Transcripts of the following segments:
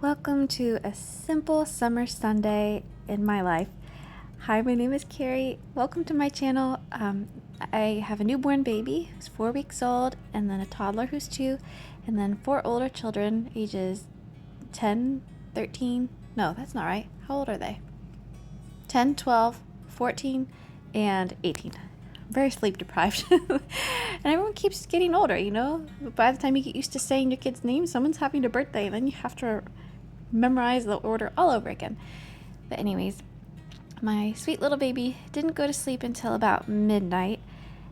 Welcome to a simple summer Sunday in my life. Hi, my name is Carrie. Welcome to my channel. I have a newborn baby who's 4 weeks old, and then a toddler who's 2, and then 4 older children ages 10, 13. No, that's not right. How old are they? 10, 12, 14, and 18. Very sleep deprived. And everyone keeps getting older, you know? By the time you get used to saying your kid's name, someone's having a birthday, and then you have to memorize the order all over again. But anyways, my sweet little baby didn't go to sleep until about midnight,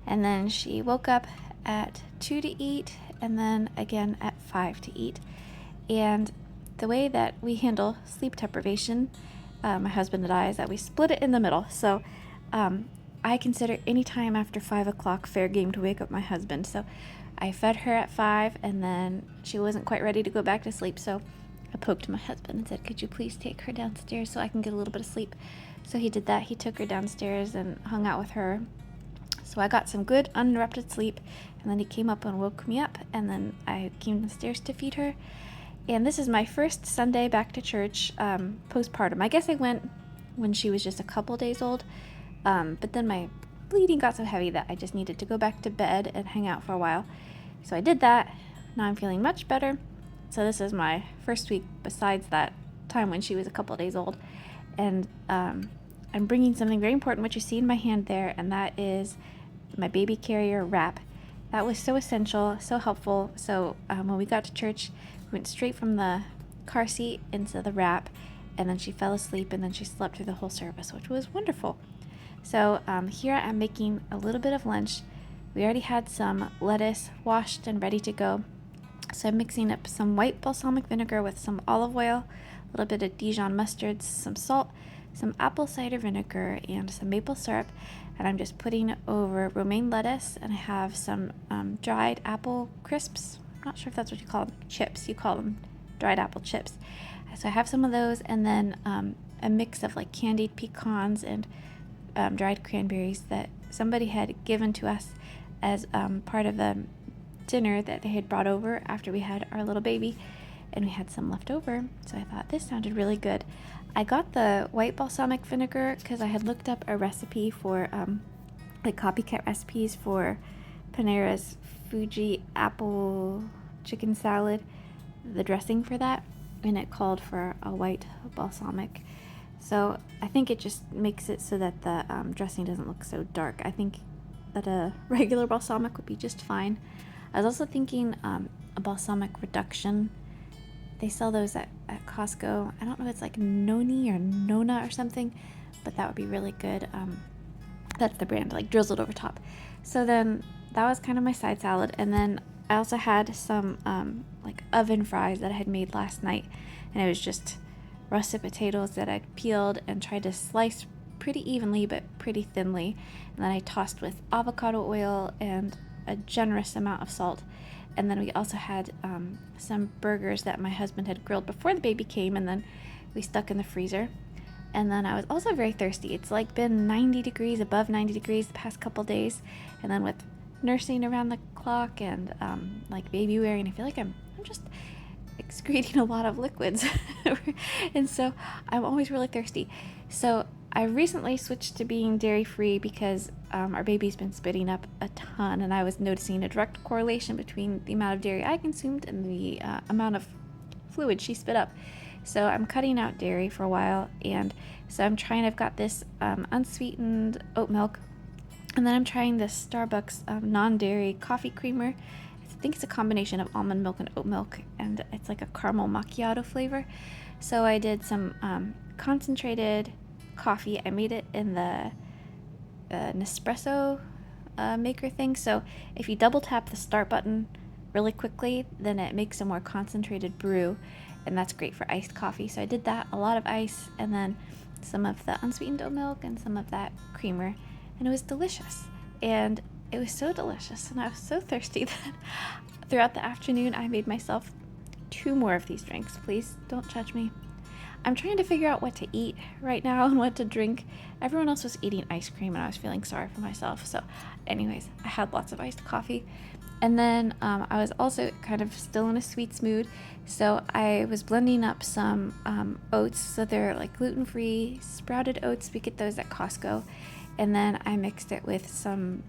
and then she woke up at 2 to eat, and then again at 5 to eat. And the way that we handle sleep deprivation, my husband and I, is that we split it in the middle. So I consider any time after 5 o'clock fair game to wake up my husband. So I fed her at 5, and then she wasn't quite ready to go back to sleep, so I poked my husband and said, "Could you please take her downstairs so I can get a little bit of sleep?" So he did that. He took her downstairs and hung out with her. So I got some good uninterrupted sleep, and then he came up and woke me up, and then I came downstairs to feed her. And this is my first Sunday back to church postpartum. I guess I went when she was just a couple days old, but then my bleeding got so heavy that I just needed to go back to bed and hang out for a while. So I did that. Now I'm feeling much better. So this is my first week besides that time when she was a couple days old. And I'm bringing something very important, what you see in my hand there, and that is my baby carrier wrap. That was so essential, so helpful. So when we got to church, we went straight from the car seat into the wrap, and then she fell asleep, and then she slept through the whole service, which was wonderful. So here I'm making a little bit of lunch. We already had some lettuce washed and ready to go. So I'm mixing up some white balsamic vinegar with some olive oil, a little bit of Dijon mustard, some salt, some apple cider vinegar, and some maple syrup. And I'm just putting it over romaine lettuce, and I have some dried apple crisps. I'm not sure if that's what you call them, chips. You call them dried apple chips. So I have some of those, and then a mix of like candied pecans and dried cranberries that somebody had given to us as part of a dinner that they had brought over after we had our little baby, and we had some left over, so I thought this sounded really good. I got the white balsamic vinegar because I had looked up a recipe for like copycat recipes for Panera's Fuji apple chicken salad, the dressing for that, and it called for a white balsamic. So I think it just makes it so that the dressing doesn't look so dark. I think that a regular balsamic would be just fine. I was also thinking a balsamic reduction. They sell those at Costco. I don't know if it's like Noni or Nona or something, but that would be really good. That's the brand, like drizzled over top. So then that was kind of my side salad. And then I also had some like oven fries that I had made last night. And it was just russet potatoes that I'd peeled and tried to slice pretty evenly but pretty thinly. And then I tossed with avocado oil and a generous amount of salt. And then we also had some burgers that my husband had grilled before the baby came, and then we stuck in the freezer. And then I was also very thirsty. It's like been 90 degrees, above 90 degrees the past couple days, and then with nursing around the clock and like baby wearing, I feel like I'm just excreting a lot of liquids. And so I'm always really thirsty. So I recently switched to being dairy-free because our baby's been spitting up a ton, and I was noticing a direct correlation between the amount of dairy I consumed and the amount of fluid she spit up. So I'm cutting out dairy for a while, and so I've got this unsweetened oat milk, and then I'm trying this Starbucks non-dairy coffee creamer. I think it's a combination of almond milk and oat milk, and it's like a caramel macchiato flavor. So I did some concentrated coffee. I made it in the Nespresso maker thing. So if you double tap the start button really quickly, then it makes a more concentrated brew, and that's great for iced coffee. So I did that, a lot of ice, and then some of the unsweetened oat milk and some of that creamer, and it was delicious. And it was so delicious, and I was so thirsty that throughout the afternoon I made myself 2 more of these drinks. Please don't judge me. I'm trying to figure out what to eat right now and what to drink. Everyone else was eating ice cream, and I was feeling sorry for myself. So anyways, I had lots of iced coffee, And then I was also kind of still in a sweets mood, so I was blending up some oats. So they're like gluten-free sprouted oats. We get those at Costco. And then I mixed it with some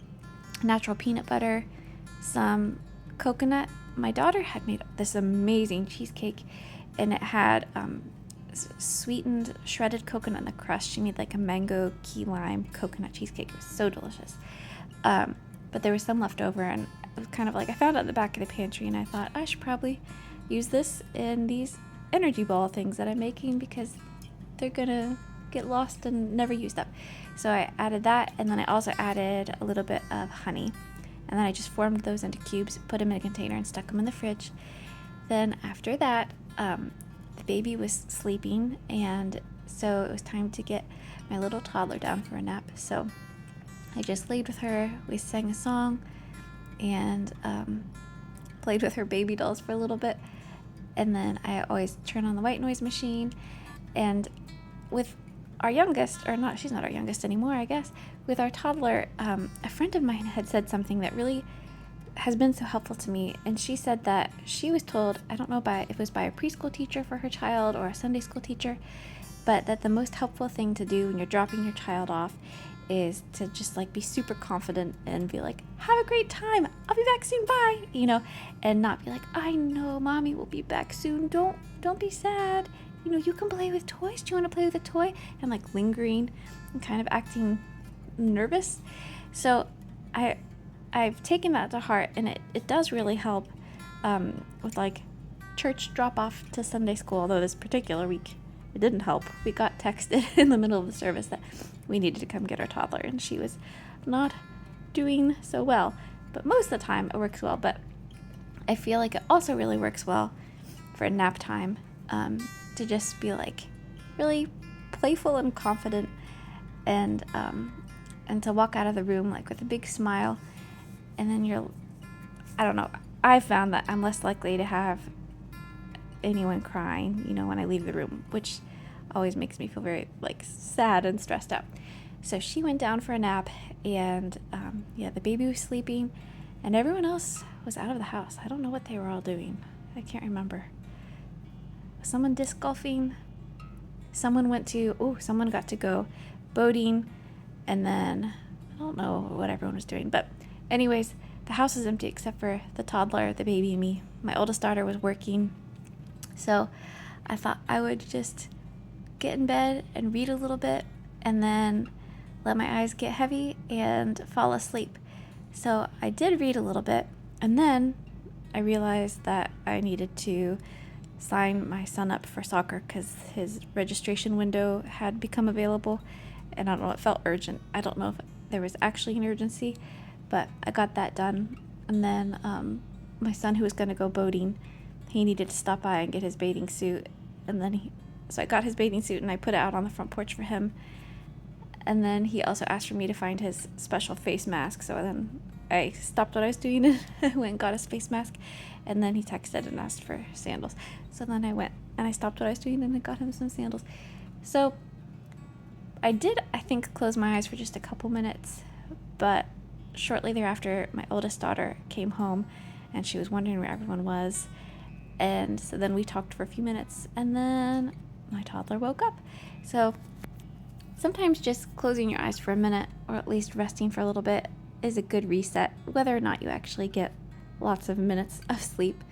natural peanut butter, some coconut. My daughter had made this amazing cheesecake, and it had sweetened shredded coconut in the crust. She made like a mango key lime coconut cheesecake. It was so delicious. But there was some left over, and it was kind of like I found it in the back of the pantry, and I thought I should probably use this in these energy ball things that I'm making because they're gonna get lost and never used up. So I added that, and then I also added a little bit of honey, and then I just formed those into cubes, put them in a container, and stuck them in the fridge. Then after that, the baby was sleeping, and so it was time to get my little toddler down for a nap. So I just laid with her, we sang a song, and played with her baby dolls for a little bit. And then I always turn on the white noise machine. And with our youngest, or not, she's not our youngest anymore, I guess, with our toddler, a friend of mine had said something that really has been so helpful to me. And she said that she was told, I don't know if it was by a preschool teacher for her child or a Sunday school teacher, but that the most helpful thing to do when you're dropping your child off is to just like be super confident and be like, have a great time, I'll be back soon, bye, and not be like, I know mommy will be back soon, don't be sad, you can play with toys, do you want to play with a toy, and like lingering and kind of acting nervous. So I've taken that to heart, and it does really help with like church drop off to Sunday school, although this particular week it didn't help. We got texted in the middle of the service that we needed to come get our toddler, and she was not doing so well. But most of the time it works well. But I feel like it also really works well for nap time, to just be like really playful and confident, and to walk out of the room like with a big smile. And then I don't know, I found that I'm less likely to have anyone crying, when I leave the room, which always makes me feel very like sad and stressed out. So she went down for a nap, and the baby was sleeping, and everyone else was out of the house. I don't know what they were all doing. I can't remember. Was someone disc golfing? Someone got to go boating, and then I don't know what everyone was doing. But anyways, the house was empty except for the toddler, the baby, and me. My oldest daughter was working. So I thought I would just get in bed and read a little bit, and then let my eyes get heavy and fall asleep. So I did read a little bit, and then I realized that I needed to sign my son up for soccer because his registration window had become available, and I don't know, it felt urgent. I don't know if there was actually an urgency, but I got that done. And then my son, who was going to go boating, he needed to stop by and get his bathing suit, and then so I got his bathing suit and I put it out on the front porch for him. And then he also asked for me to find his special face mask, so then I stopped what I was doing and went and got his face mask. And then he texted and asked for sandals, so then I went and I stopped what I was doing and I got him some sandals. So I did, I think, close my eyes for just a couple minutes, but shortly thereafter my oldest daughter came home and she was wondering where everyone was. And so then we talked for a few minutes, and then my toddler woke up. So sometimes just closing your eyes for a minute, or at least resting for a little bit, is a good reset, whether or not you actually get lots of minutes of sleep.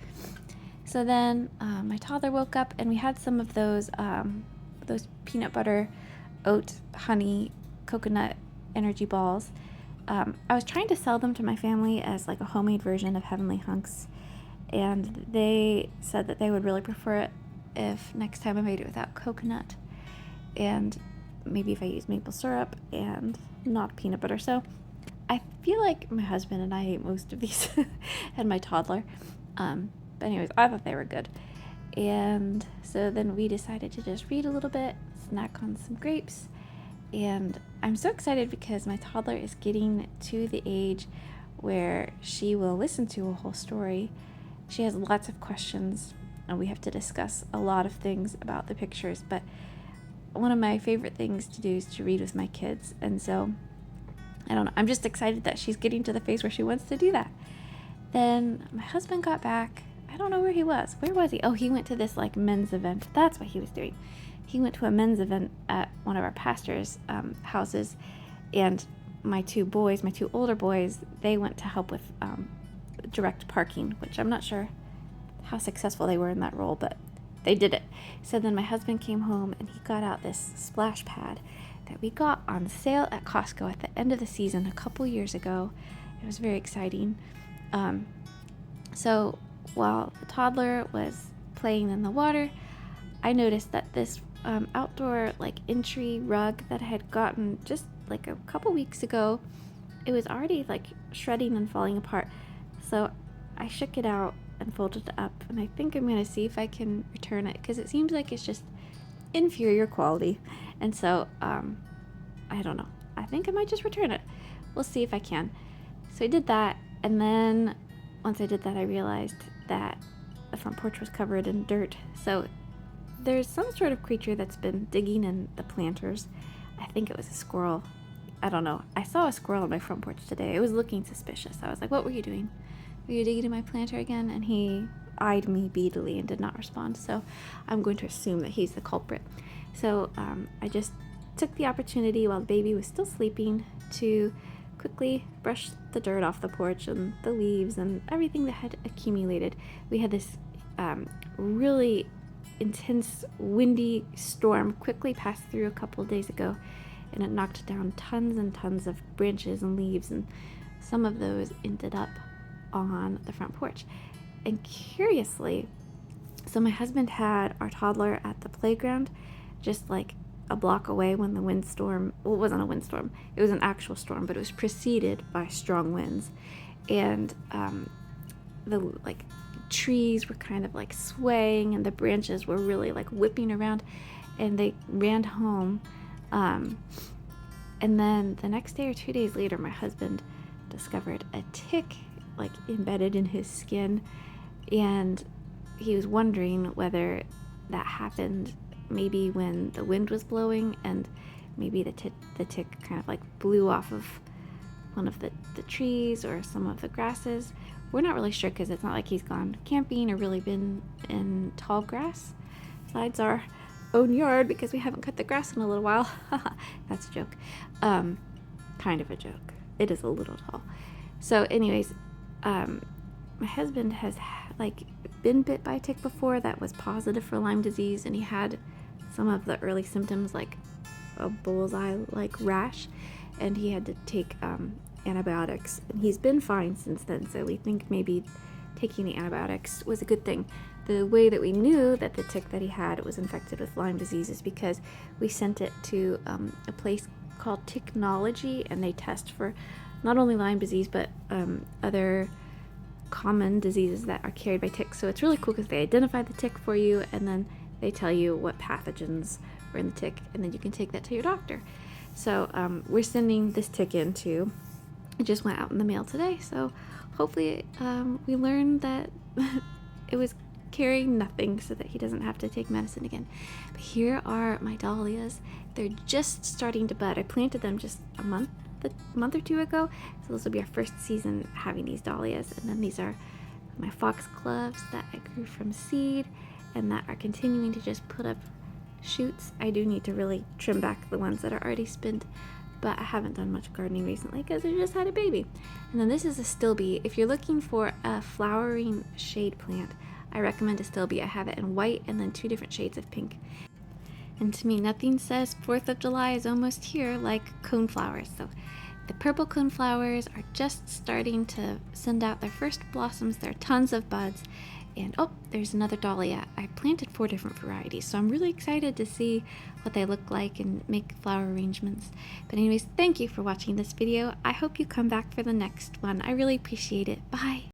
So then my toddler woke up, and we had some of those peanut butter, oat, honey, coconut energy balls. I was trying to sell them to my family as like a homemade version of Heavenly Hunks, and they said that they would really prefer it if next time I made it without coconut, and maybe if I used maple syrup and not peanut butter. So I feel like my husband and I ate most of these and my toddler. But anyways, I thought they were good. And so then we decided to just read a little bit, snack on some grapes. And I'm so excited because my toddler is getting to the age where she will listen to a whole story. She has lots of questions, and we have to discuss a lot of things about the pictures. But one of my favorite things to do is to read with my kids. And so, I don't know, I'm just excited that she's getting to the phase where she wants to do that. then my husband got back. I don't know where he was. Where was he? Oh, he went to this like men's event. That's what he was doing. He went to a men's event at one of our pastor's houses, and my two older boys, they went to help with direct parking, which I'm not sure how successful they were in that role, but they did it. So then my husband came home and he got out this splash pad that we got on sale at Costco at the end of the season a couple years ago. It was very exciting. So while the toddler was playing in the water, I noticed that this outdoor like entry rug that I had gotten just like a couple weeks ago, it was already like shredding and falling apart. So I shook it out and folded it up, and I think I'm going to see if I can return it, because it seems like it's just inferior quality. And so I don't know, I think I might just return it. We'll see if I can. So I did that, and then once I did that, I realized that the front porch was covered in dirt. So there's some sort of creature that's been digging in the planters. I think it was a squirrel. I don't know. I saw a squirrel on my front porch today. It was looking suspicious. I was like, what were you doing? Were you digging in my planter again? And he eyed me beadily and did not respond. So I'm going to assume that he's the culprit. So I just took the opportunity while the baby was still sleeping to quickly brush the dirt off the porch and the leaves and everything that had accumulated. We had this really intense windy storm quickly pass through a couple of days ago, and it knocked down tons and tons of branches and leaves, and some of those ended up on the front porch. And curiously, so my husband had our toddler at the playground just like a block away when the windstorm, well, it wasn't a windstorm, it was an actual storm, but it was preceded by strong winds, and the like trees were kind of like swaying, and the branches were really like whipping around, and they ran home. And then the next day or 2 days later, my husband discovered a tick like embedded in his skin, and he was wondering whether that happened maybe when the wind was blowing, and maybe the tick kind of like blew off of one of the trees or some of the grasses. We're not really sure, because it's not like he's gone camping or really been in tall grass besides our own yard, because we haven't cut the grass in a little while. That's a joke. Kind of a joke. It is a little tall. So anyways, my husband has like been bit by a tick before that was positive for Lyme disease, and he had some of the early symptoms like a bullseye like rash, and he had to take antibiotics, and he's been fine since then. So we think maybe taking the antibiotics was a good thing. The way that we knew that the tick that he had was infected with Lyme disease is because we sent it to a place called Ticknology, and they test for not only Lyme disease but other common diseases that are carried by ticks. So it's really cool because they identify the tick for you, and then they tell you what pathogens were in the tick, and then you can take that to your doctor. So we're sending this tick in too. It just went out in the mail today, so hopefully we learned that it was carrying nothing, so that he doesn't have to take medicine again. But here are my dahlias. They're just starting to bud. I planted them just a month or two ago, so this will be our first season having these dahlias. And then these are my foxgloves that I grew from seed and that are continuing to just put up shoots. I do need to really trim back the ones that are already spent, but I haven't done much gardening recently because I just had a baby. And then this is a stilbea. If you're looking for a flowering shade plant, I recommend a stilbea. I have it in white and then 2 different shades of pink. And to me, nothing says 4th of July is almost here like coneflowers. So the purple coneflowers are just starting to send out their first blossoms. There are tons of buds. And oh, there's another dahlia. I planted 4 different varieties, so I'm really excited to see what they look like and make flower arrangements. But anyways, thank you for watching this video. I hope you come back for the next one. I really appreciate it. Bye.